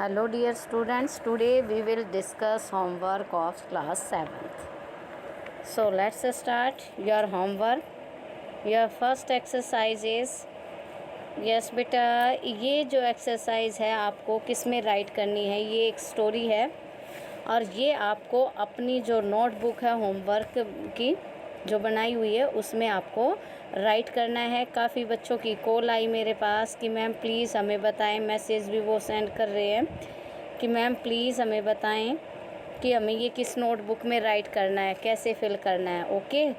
Hello dear students, today we will discuss homework of class 7th. So let's start your homework. Your first exercise is, yes बेटा, ये जो exercise है आपको किस में right करनी है, ये एक स्टोरी है और ये आपको अपनी जो नोटबुक है होमवर्क की जो बनाई हुई है उसमें आपको राइट करना है। काफ़ी बच्चों की कॉल आई मेरे पास कि मैम प्लीज़ हमें बताएं, मैसेज भी वो सेंड कर रहे हैं कि मैम प्लीज़ हमें बताएं कि हमें ये किस नोटबुक में राइट करना है, कैसे फिल करना है। ओके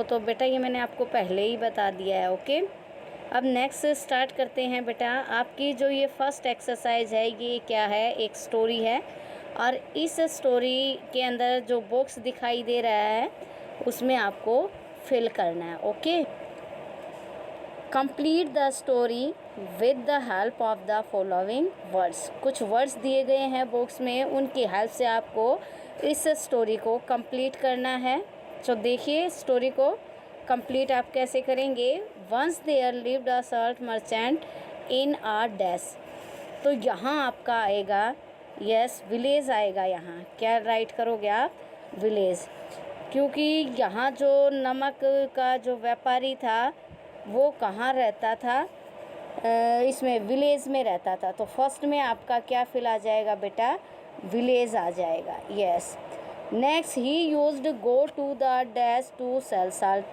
तो बेटा ये मैंने आपको पहले ही बता दिया है। ओके अब नेक्स्ट स्टार्ट करते हैं बेटा। आपकी जो ये फर्स्ट एक्सरसाइज है ये क्या है, एक स्टोरी है और इस स्टोरी के अंदर जो बॉक्स दिखाई दे रहा है उसमें आपको फिल करना है। Okay complete the story with the help of the following words. कुछ वर्ड्स दिए गए हैं बॉक्स में, उनकी हेल्प से आपको इस स्टोरी को कंप्लीट करना है। तो देखिए स्टोरी को कंप्लीट आप कैसे करेंगे। Once there lived a salt merchant in a dash. तो यहाँ आपका आएगा यस विलेज आएगा। यहाँ क्या राइट करोगे आप, विलेज, क्योंकि यहाँ जो नमक का जो व्यापारी था वो कहाँ रहता था, इसमें विलेज में रहता था। तो फर्स्ट में आपका क्या फिल आ जाएगा बेटा, विलेज आ जाएगा। Yes next he used go to the dash to sell salt.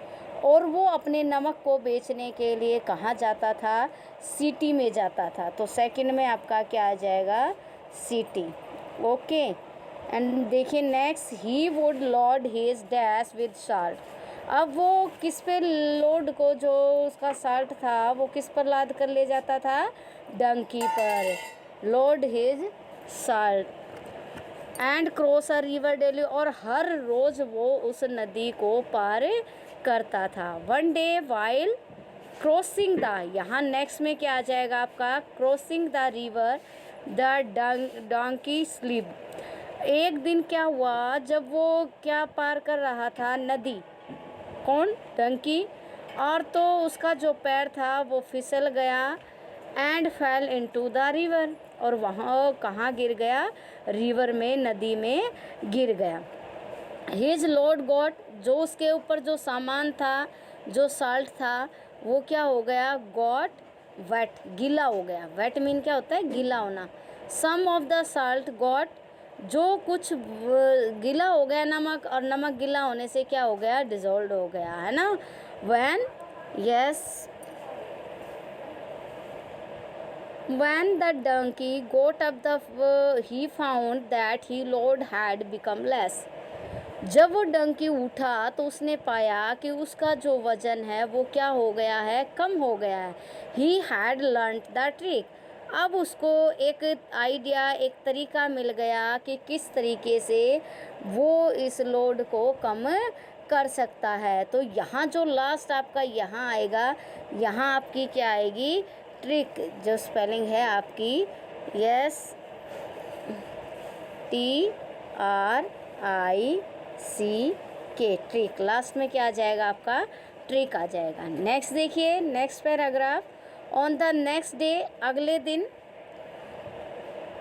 और वो अपने नमक को बेचने के लिए कहाँ जाता था, सिटी में जाता था। तो सेकंड में आपका क्या आ जाएगा, सिटी। ओके एंड देखिए next he would load his dash with salt. अब वो किस पे लोड को, जो उसका साल्ट था वो किस पर लाद कर ले जाता था, डंकी पर। Load his salt and cross a river daily. और हर रोज़ वो उस नदी को पार करता था। One day while crossing the, यहाँ नेक्स्ट में क्या आ जाएगा आपका, crossing the river the donkey slip. एक दिन क्या हुआ, जब वो क्या पार कर रहा था, नदी, कौन, डंकी, और तो उसका जो पैर था वो फिसल गया and fail into the river. और वहाँ कहाँ गिर गया, रिवर में, नदी में गिर गया। हिज लोड गॉट, जो उसके ऊपर जो सामान था, जो साल्ट था, वो क्या हो गया, गॉट वेट, गीला हो गया। वेट मीन क्या होता है, गीला होना। सम ऑफ द साल्ट गॉट, जो कुछ गीला हो गया नमक, और नमक गीला होने से क्या हो गया, डिजोल्व हो गया, है ना। When yes when the donkey got up he found that his load had become less। जब वो डंकी उठा तो उसने पाया कि उसका जो वज़न है वो क्या हो गया है, कम हो गया है। He had learned the trick. अब उसको एक आइडिया, एक तरीका मिल गया कि किस तरीके से वो इस लोड को कम कर सकता है। तो यहाँ जो लास्ट आपका यहाँ आएगा, यहाँ आपकी क्या आएगी, ट्रिक, जो स्पेलिंग है आपकी यस TRIC, ट्रिक। लास्ट में क्या आ जाएगा आपका, ट्रिक आ जाएगा। नेक्स्ट देखिए next paragraph. On the next day, अगले दिन,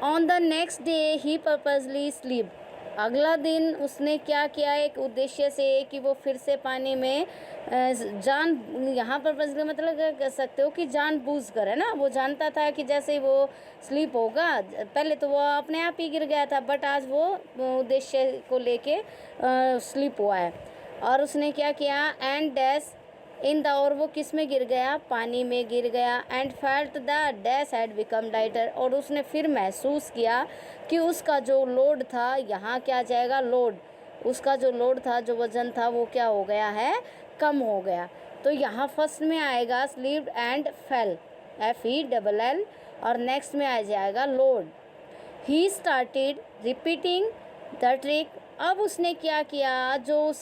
on the next day he purposely sleep. अगला दिन उसने क्या किया, एक उद्देश्य से कि वो फिर से पानी में जान, यहाँ पर्पजली मतलब क्या कह सकते हो कि जानबूझ कर, है ना। वो जानता था कि जैसे ही वो स्लीप होगा, पहले तो वो अपने आप ही गिर गया था, बट आज वो उद्देश्य को लेके स्लीप हुआ है। और उसने क्या किया, एंड डैश इन द, और वो किस में गिर गया, पानी में गिर गया। And felt the dash had become lighter, और उसने फिर महसूस किया कि उसका जो लोड था, यहाँ क्या आ जाएगा, लोड, उसका जो लोड था, जो वज़न था वो क्या हो गया है, कम हो गया। तो यहाँ फर्स्ट में आएगा स्लीप्ड एंड फेल, FELL, और नेक्स्ट में आ जाएगा load. He started repeating the trick. अब उसने क्या किया, जो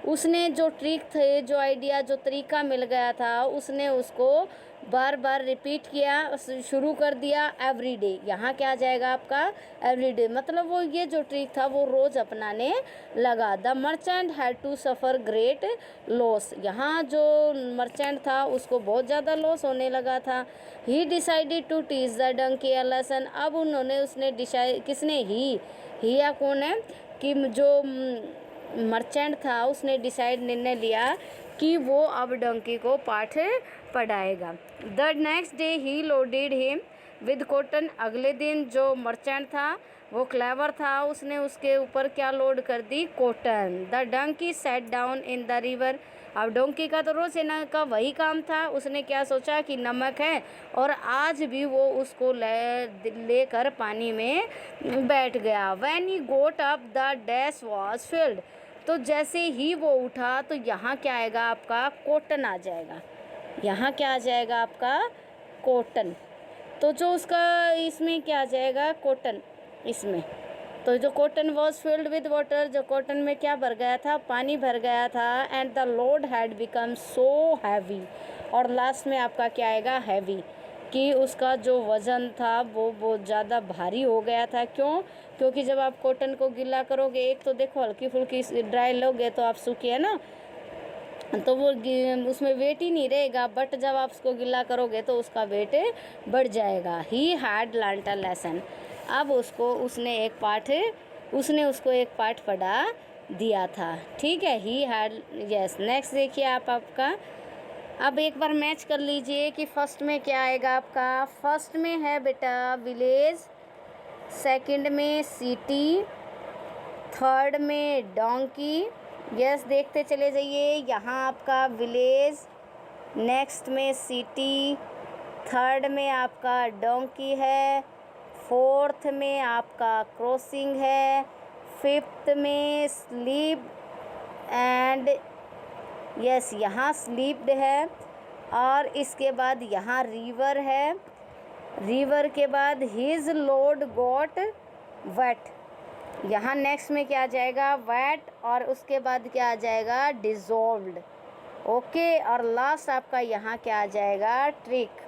उसने जो ट्रिक थे, जो आइडिया, जो तरीका मिल गया था, उसने उसको बार बार रिपीट किया, शुरू कर दिया एवरी डे। यहाँ क्या आ जाएगा आपका एवरी डे, मतलब वो ये जो ट्रिक था वो रोज़ अपनाने लगा। The merchant had to suffer great loss, यहाँ जो मर्चेंट था उसको बहुत ज़्यादा लॉस होने लगा था। He decided to teach the donkey a lesson, अब उसने डिसाइड, किसने, ही या कौन है, कि जो मर्चेंट था उसने डिसाइड, निर्णय लिया कि वो अब डंकी को पाठ पढ़ाएगा। The next day he loaded him with cotton, अगले दिन जो मर्चेंट था वो क्लेवर था, उसने उसके ऊपर क्या लोड कर दी, cotton. The donkey sat down in the river, अब डोंकी का तो रोज का वही काम था, उसने क्या सोचा कि नमक है और आज भी वो उसको लेकर पानी में बैठ गया। When he goat up the dash was field, तो जैसे ही वो उठा तो यहाँ क्या आएगा आपका कॉटन आ जाएगा। यहाँ क्या आ जाएगा आपका कॉटन, तो जो उसका इसमें क्या आ जाएगा कॉटन, इसमें तो जो cotton was filled with water, जो कॉटन में क्या भर गया था, पानी भर गया था। And the load had become so heavy, और लास्ट में आपका क्या आएगा हैवी, कि उसका जो वज़न था वो बहुत ज़्यादा भारी हो गया था। क्यों? क्योंकि जब आप कॉटन को गीला करोगे, एक तो देखो हल्की फुल्की ड्राई लोगे तो आप सूखी है ना, तो वो उसमें वेट ही नहीं रहेगा, बट जब आप उसको गीला करोगे तो उसका वेट बढ़ जाएगा। He had learned a lesson, अब उसने उसको एक पाठ पढ़ा दिया था, ठीक है। He had, yes. नेक्स्ट देखिए आपका, अब एक बार मैच कर लीजिए कि फर्स्ट में क्या आएगा आपका। फर्स्ट में है बेटा विलेज, सेकंड में सिटी, थर्ड में डोंकी। यस, देखते चले जाइए, यहाँ आपका विलेज, नेक्स्ट में सिटी, थर्ड में आपका डोंकी है, फोर्थ में आपका क्रॉसिंग है, फिफ्थ में स्लीप एंड, यस यहाँ स्लीप्ड है, और इसके बाद यहाँ रिवर है, रिवर के बाद हिज लोड गॉट वेट, यहाँ नेक्स्ट में क्या आ जाएगा वेट, और उसके बाद क्या आ जाएगा डिज़ोल्व्ड, ओके। और लास्ट आपका यहाँ क्या आ जाएगा ट्रिक,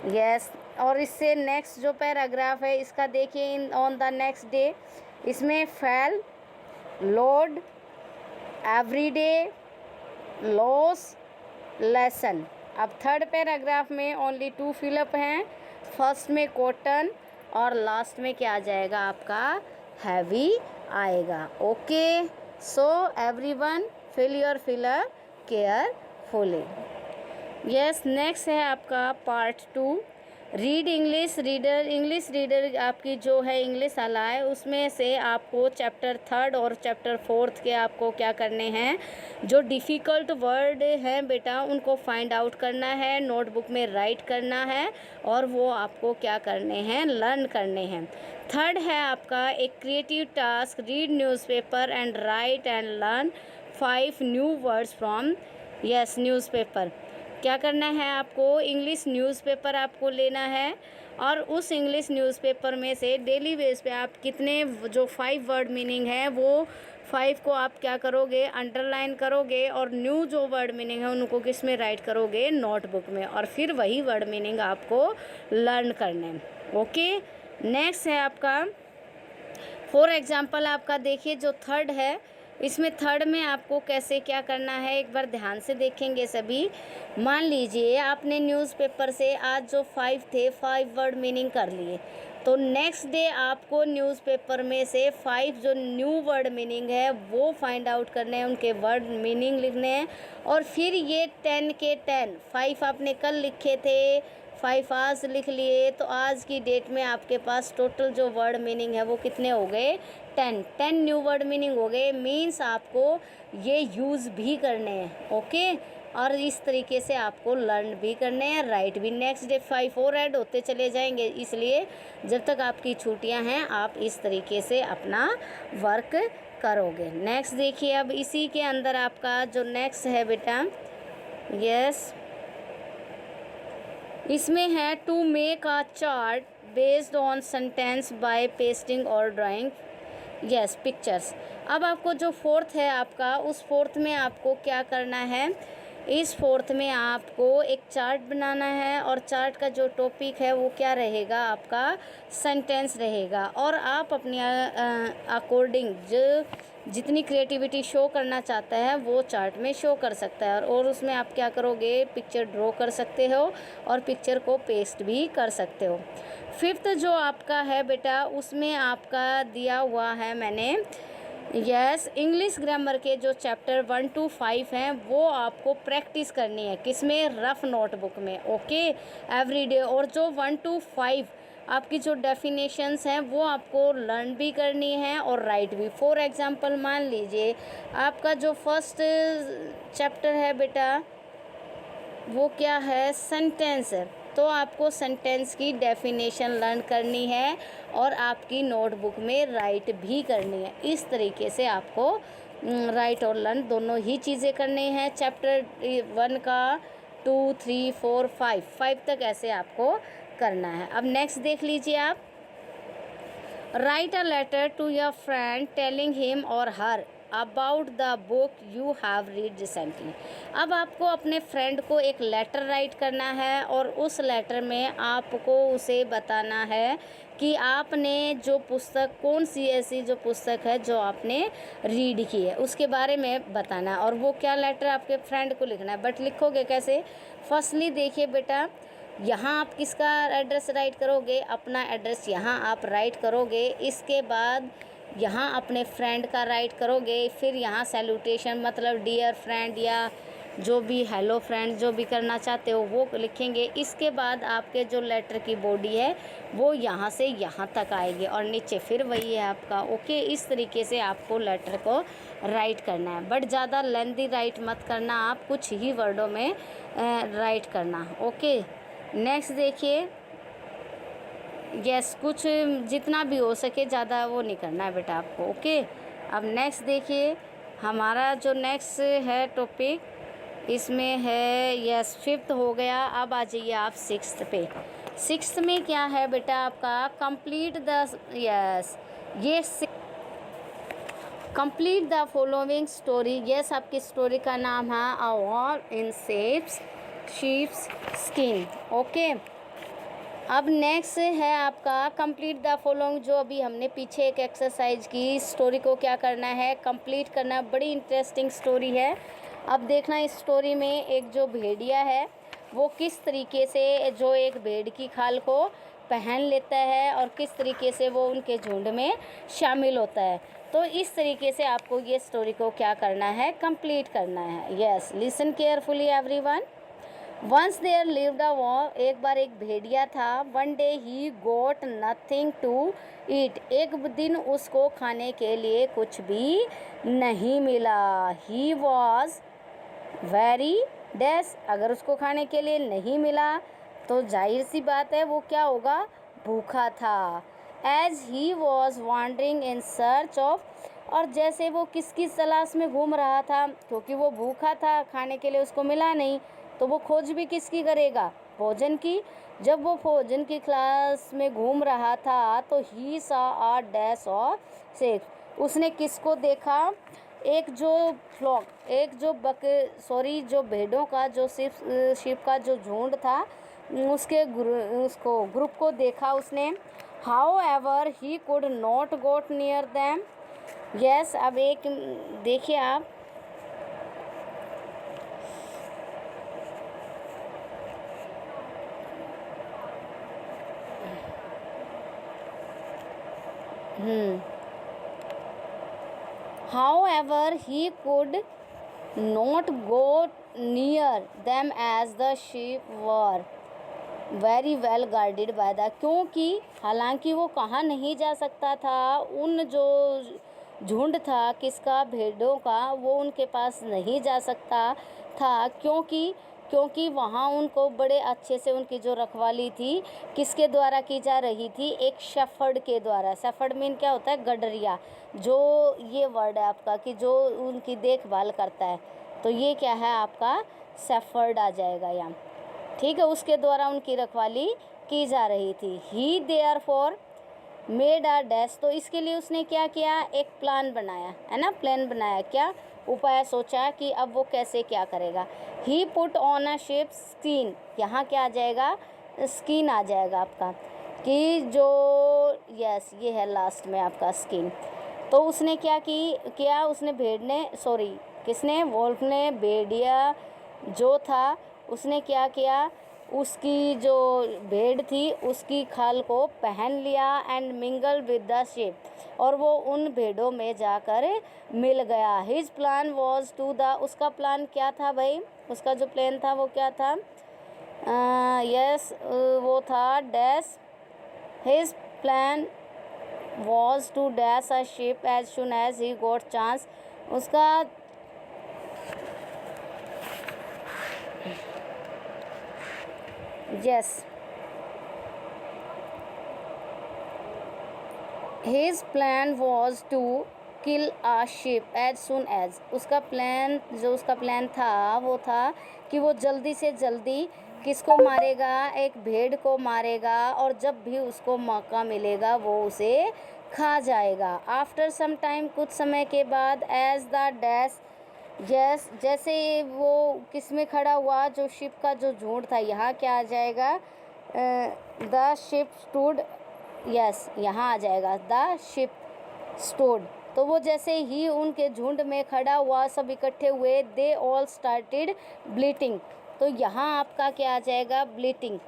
यस। और इससे नेक्स्ट जो पैराग्राफ है इसका देखिए, in on the next day, इसमें fell, load, everyday, loss, lesson. अब थर्ड पैराग्राफ में ओनली 2 फिलअप हैं, फर्स्ट में कॉटन और लास्ट में क्या आ जाएगा आपका हैवी आएगा, okay. So everyone fill your filler carefully. Yes, next है आपका part 2, read English reader. English reader आपकी जो है इंग्लिश वाला है, उसमें से आपको चैप्टर 3 और चैप्टर 4 के आपको क्या करने हैं, जो डिफ़िकल्ट वर्ड हैं बेटा उनको फाइंड आउट करना है, नोटबुक में राइट करना है, और वो आपको क्या करने हैं, लर्न करने हैं। थर्ड है आपका एक creative task, read newspaper and right and learn 5 new words from, yes newspaper. क्या करना है आपको, इंग्लिश न्यूज़पेपर आपको लेना है, और उस इंग्लिश न्यूज़पेपर में से डेली बेस पे आप कितने जो 5 वर्ड मीनिंग है वो 5 को आप क्या करोगे, अंडरलाइन करोगे, और न्यू जो वर्ड मीनिंग है उनको किस में राइट करोगे, नोटबुक में, और फिर वही वर्ड मीनिंग आपको लर्न करने, ओके। नेक्स्ट है आपका फॉर एग्जाम्पल, आपका देखिए जो थर्ड है, इसमें थर्ड में आपको कैसे क्या करना है एक बार ध्यान से देखेंगे सभी। मान लीजिए आपने न्यूज़पेपर से आज जो 5 थे 5 वर्ड मीनिंग कर लिए, तो नेक्स्ट डे आपको न्यूज़पेपर में से 5 जो न्यू वर्ड मीनिंग है वो फाइंड आउट करने हैं, उनके वर्ड मीनिंग लिखने हैं, और फिर ये 10 के 10 5 आपने कल लिखे थे, 5 आज लिख लिए, तो आज की डेट में आपके पास टोटल जो वर्ड मीनिंग है वो कितने हो गए, 10 न्यू वर्ड मीनिंग हो गए। मीन्स आपको ये यूज़ भी करने हैं, ओके, और इस तरीके से आपको लर्न भी करने हैं, राइट भी। नेक्स्ट डे 5 और ऐड होते चले जाएंगे, इसलिए जब तक आपकी छुट्टियां हैं आप इस तरीके से अपना वर्क करोगे। नेक्स्ट देखिए, अब इसी के अंदर आपका जो नेक्स्ट है बेटा, यस, इसमें है to make a chart based on sentence by pasting और ड्राइंग, यस पिक्चर्स। अब आपको जो फोर्थ है आपका, उस फोर्थ में आपको क्या करना है, इस फोर्थ में आपको एक चार्ट बनाना है और चार्ट का जो टॉपिक है वो क्या रहेगा, आपका सेंटेंस रहेगा। और आप अपने अकॉर्डिंग जो जितनी क्रिएटिविटी शो करना चाहता है वो चार्ट में शो कर सकता है। और उसमें आप क्या करोगे, पिक्चर ड्रॉ कर सकते हो और पिक्चर को पेस्ट भी कर सकते हो। फिफ्थ जो आपका है बेटा, उसमें आपका दिया हुआ है मैंने, यस, इंग्लिश ग्रामर के जो चैप्टर 1 to 5 हैं वो आपको प्रैक्टिस करनी है, किसमें, रफ नोटबुक में, ओके, एवरीडे। और जो 1 to 5 आपकी जो डेफिनेशंस हैं वो आपको लर्न भी करनी है और राइट भी। फॉर एग्जांपल मान लीजिए आपका जो फर्स्ट चैप्टर है बेटा वो क्या है, सेंटेंस है, तो आपको सेंटेंस की डेफिनेशन लर्न करनी है और आपकी नोटबुक में राइट भी करनी है। इस तरीके से आपको राइट और लर्न दोनों ही चीज़ें करनी हैं। चैप्टर 1 का 2, 3, 4, 5 तक ऐसे आपको करना है। अब नेक्स्ट देख लीजिए आप, write a letter to your friend telling him और her about the book you have read recently. अब आपको अपने फ्रेंड को एक लेटर राइट करना है और उस लेटर में आपको उसे बताना है कि आपने जो पुस्तक, कौन सी ऐसी जो पुस्तक है जो आपने रीड की है उसके बारे में बताना है। और वो क्या लेटर आपके फ्रेंड को लिखना है, बट लिखोगे कैसे। फर्स्टली देखिए बेटा, यहाँ आप किसका एड्रेस राइट करोगे, अपना एड्रेस यहाँ आप राइट करोगे। इसके बाद यहाँ अपने फ्रेंड का राइट करोगे, फिर यहाँ सैल्यूटेशन मतलब डियर फ्रेंड या जो भी हेलो फ्रेंड जो भी करना चाहते हो वो लिखेंगे। इसके बाद आपके जो लेटर की बॉडी है वो यहाँ से यहाँ तक आएगी और नीचे फिर वही है आपका, ओके। इस तरीके से आपको लेटर को राइट करना है, बट ज़्यादा लेंथी राइट मत करना, आप कुछ ही वर्डों में राइट करना, ओके। नेक्स्ट देखिए, यस, कुछ जितना भी हो सके ज़्यादा वो नहीं करना है बेटा आपको, ओके। अब नेक्स्ट देखिए, हमारा जो नेक्स्ट है टॉपिक इसमें है, यस, फिफ्थ हो गया। अब आ जाइए आप सिक्स्थ पे। सिक्स्थ में क्या है बेटा आपका, कंप्लीट द, यस, ये complete the following story. Yes, आपकी स्टोरी का नाम है a war in sheeps skin, okay. अब नेक्स्ट है आपका कंप्लीट द फॉलोइंग, जो अभी हमने पीछे एक एक्सरसाइज की, स्टोरी को क्या करना है, कंप्लीट करना। बड़ी इंटरेस्टिंग स्टोरी है। अब देखना, इस स्टोरी में एक जो भेड़िया है वो किस तरीके से जो एक भेड़ की खाल को पहन लेता है और किस तरीके से वो उनके झुंड में शामिल होता है। तो इस तरीके से आपको ये स्टोरी को क्या करना है, कंप्लीट करना है। Yes, listen carefully everyone. Once there lived a wolf, एक बार एक भेड़िया था। One day he got nothing to eat, एक दिन उसको खाने के लिए कुछ भी नहीं मिला। ही वॉज वेरी डैश, अगर उसको खाने के लिए नहीं मिला तो जाहिर सी बात है वो क्या होगा, भूखा था। As he was wandering in search of, और जैसे वो किसकी तलाश में घूम रहा था, क्योंकि वो भूखा था, खाने के लिए उसको मिला नहीं, तो वो खोज भी किसकी करेगा, भोजन की। जब वो भोजन की क्लास में घूम रहा था तो he saw a dash of shape, उसने किसको देखा, एक जो फ्लॉक, एक जो जो भेड़ों का जो शिप का जो झुंड था उसके उसको ग्रुप को देखा उसने। How ever he could not goat near them. Yes, अब एक देखिए आप, however he could not go near them as the sheep were very well guarded by the, क्योंकि हालांकि वो कहाँ नहीं जा सकता था, उन जो झुंड था किसका, भेड़ों का, वो उनके पास नहीं जा सकता था, क्योंकि वहाँ उनको बड़े अच्छे से उनकी जो रखवाली थी किसके द्वारा की जा रही थी, एक शेफर्ड के द्वारा। शेफर्ड मीन क्या होता है, गडरिया, जो ये वर्ड है आपका कि जो उनकी देखभाल करता है, तो ये क्या है आपका, शेफर्ड आ जाएगा यहाँ, ठीक है, उसके द्वारा उनकी रखवाली की जा रही थी। ही देयरफॉर मेड अ डैश, तो इसके लिए उसने क्या किया, एक प्लान बनाया है ना, प्लान बनाया क्या, उपाय सोचा कि अब वो कैसे क्या करेगा। He put on a sheep skin, यहाँ क्या आ जाएगा, स्किन आ जाएगा आपका, कि जो यस ये है लास्ट में आपका स्किन। तो उसने किया उसने किसने, वोल्फ ने, भेड़िया जो था उसने क्या किया, उसकी जो भेड़ थी उसकी खाल को पहन लिया and mingle with the sheep, और वो उन भेड़ों में जाकर मिल गया। His plan was to the, उसका प्लान क्या था भाई, उसका जो प्लान था वो क्या था, वो था dash, his plan was to dash a sheep as soon as he got chance, उसका His plan was to kill a sheep as soon as, उसका प्लान था वो था कि वो जल्दी से जल्दी किसको मारेगा, एक भेड़ को मारेगा, और जब भी उसको मौका मिलेगा वो उसे खा जाएगा। आफ्टर सम टाइम, कुछ समय के बाद, एज द डैश, जैसे वो किस में खड़ा हुआ, जो शिप का जो झुंड था, यहाँ क्या आ जाएगा, द शिप स्टूड, यहाँ आ जाएगा द शिप स्टूड। तो वो जैसे ही उनके झुंड में खड़ा हुआ, सब इकट्ठे हुए, दे ऑल स्टार्टेड ब्लीटिंग, तो यहाँ आपका क्या आ जाएगा, ब्लीटिंग,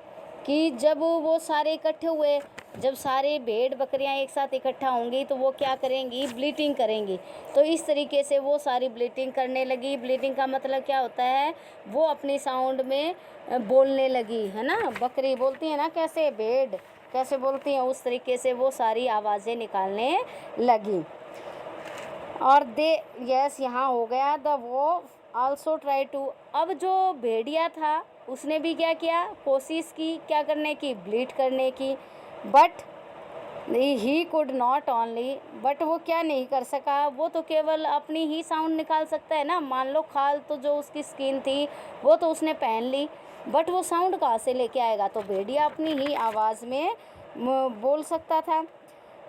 कि जब वो सारे इकट्ठे हुए, जब सारे भेड़ बकरियां एक साथ इकट्ठा होंगी तो वो क्या करेंगी, ब्लीटिंग करेंगी। तो इस तरीके से वो सारी ब्लीटिंग करने लगी। ब्लीटिंग का मतलब क्या होता है, वो अपनी साउंड में बोलने लगी, है ना, बकरी बोलती है ना कैसे, भेड़ कैसे बोलती हैं, उस तरीके से वो सारी आवाज़ें निकालने लगी। और यहाँ हो गया, द वो आल्सो ट्राई टू, अब जो भेड़िया था उसने भी क्या किया, कोशिश की क्या करने की, ब्लीट करने की, but he could not only, but वो क्या नहीं कर सका, वो तो केवल अपनी ही साउंड निकाल सकता है ना। मान लो खाल तो जो उसकी स्किन थी वो तो उसने पहन ली, बट वो साउंड कहाँ से लेके आएगा, तो भेड़िया अपनी ही आवाज़ में बोल सकता था।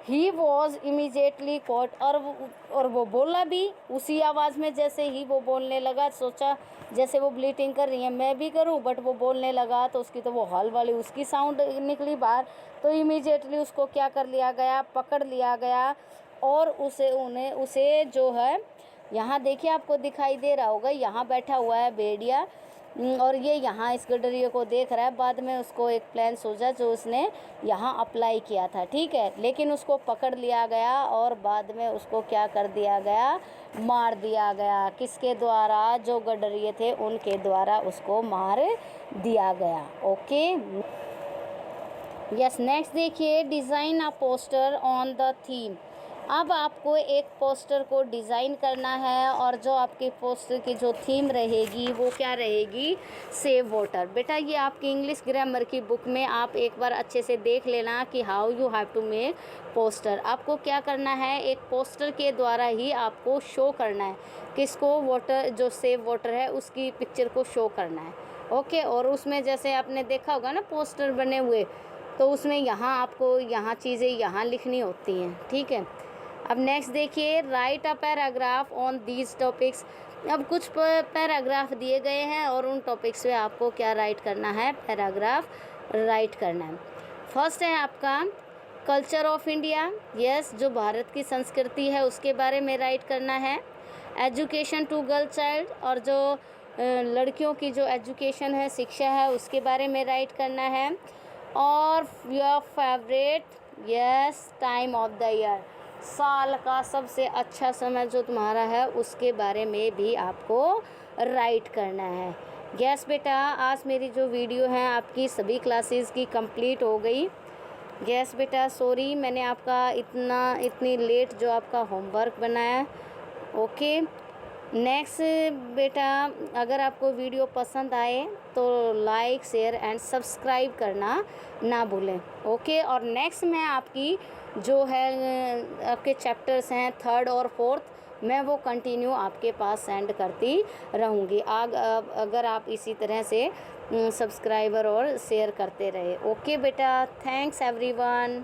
ही वॉज इमीजिएटली कॉट, और वो बोला भी उसी आवाज़ में, जैसे ही वो बोलने लगा, सोचा जैसे वो ब्लीटिंग कर रही है मैं भी करूं, बट वो बोलने लगा तो उसकी तो वो हॉल वाली उसकी साउंड निकली बाहर, तो इमीजिएटली उसको क्या कर लिया गया, पकड़ लिया गया, और उसे जो है, यहाँ देखिए आपको दिखाई दे रहा होगा, यहाँ बैठा हुआ है भेड़िया, और ये यहाँ इस गडरिये को देख रहा है। बाद में उसको एक प्लान सोचा जो उसने यहाँ अप्लाई किया था, ठीक है, लेकिन उसको पकड़ लिया गया और बाद में उसको क्या कर दिया गया, मार दिया गया। किसके द्वारा, जो गडरिये थे उनके द्वारा उसको मार दिया गया। ओके, यस, नेक्स्ट देखिए, design a poster on the theme. अब आपको एक पोस्टर को डिज़ाइन करना है, और जो आपके पोस्टर की जो थीम रहेगी वो क्या रहेगी, सेव वाटर। बेटा ये आपकी इंग्लिश ग्रामर की बुक में आप एक बार अच्छे से देख लेना कि how you have to make poster. आपको क्या करना है, एक पोस्टर के द्वारा ही आपको शो करना है, किसको, वाटर, जो सेव वाटर है उसकी पिक्चर को शो करना है। ओके, और उसमें जैसे आपने देखा होगा ना पोस्टर बने हुए, तो उसमें यहाँ आपको यहाँ चीज़ें यहाँ लिखनी होती हैं, ठीक है। अब नेक्स्ट देखिए, right a paragraph on these topics. अब कुछ पैराग्राफ दिए गए हैं और उन टॉपिक्स पे आपको क्या राइट करना है, पैराग्राफ राइट करना है। फर्स्ट है आपका कल्चर ऑफ इंडिया, यस, जो भारत की संस्कृति है उसके बारे में राइट करना है। एजुकेशन टू गर्ल चाइल्ड, और जो लड़कियों की जो एजुकेशन है, शिक्षा है, उसके बारे में राइट करना है। और your favourite, yes, time of the year, साल का सबसे अच्छा समय जो तुम्हारा है उसके बारे में भी आपको राइट करना है। यस बेटा, आज मेरी जो वीडियो है आपकी सभी क्लासेस की कंप्लीट हो गई। यस बेटा, सॉरी मैंने आपका इतनी लेट जो आपका होमवर्क बनाया। ओके, नेक्स्ट बेटा, अगर आपको वीडियो पसंद आए तो लाइक, शेयर एंड सब्सक्राइब करना ना भूलें। ओके, और नेक्स्ट मैं आपकी जो है आपके चैप्टर्स हैं 3rd और 4th, मैं वो कंटिन्यू आपके पास सेंड करती रहूँगी अगर आप इसी तरह से सब्सक्राइबर और शेयर करते रहे। ओके बेटा, थैंक्स एवरीवन।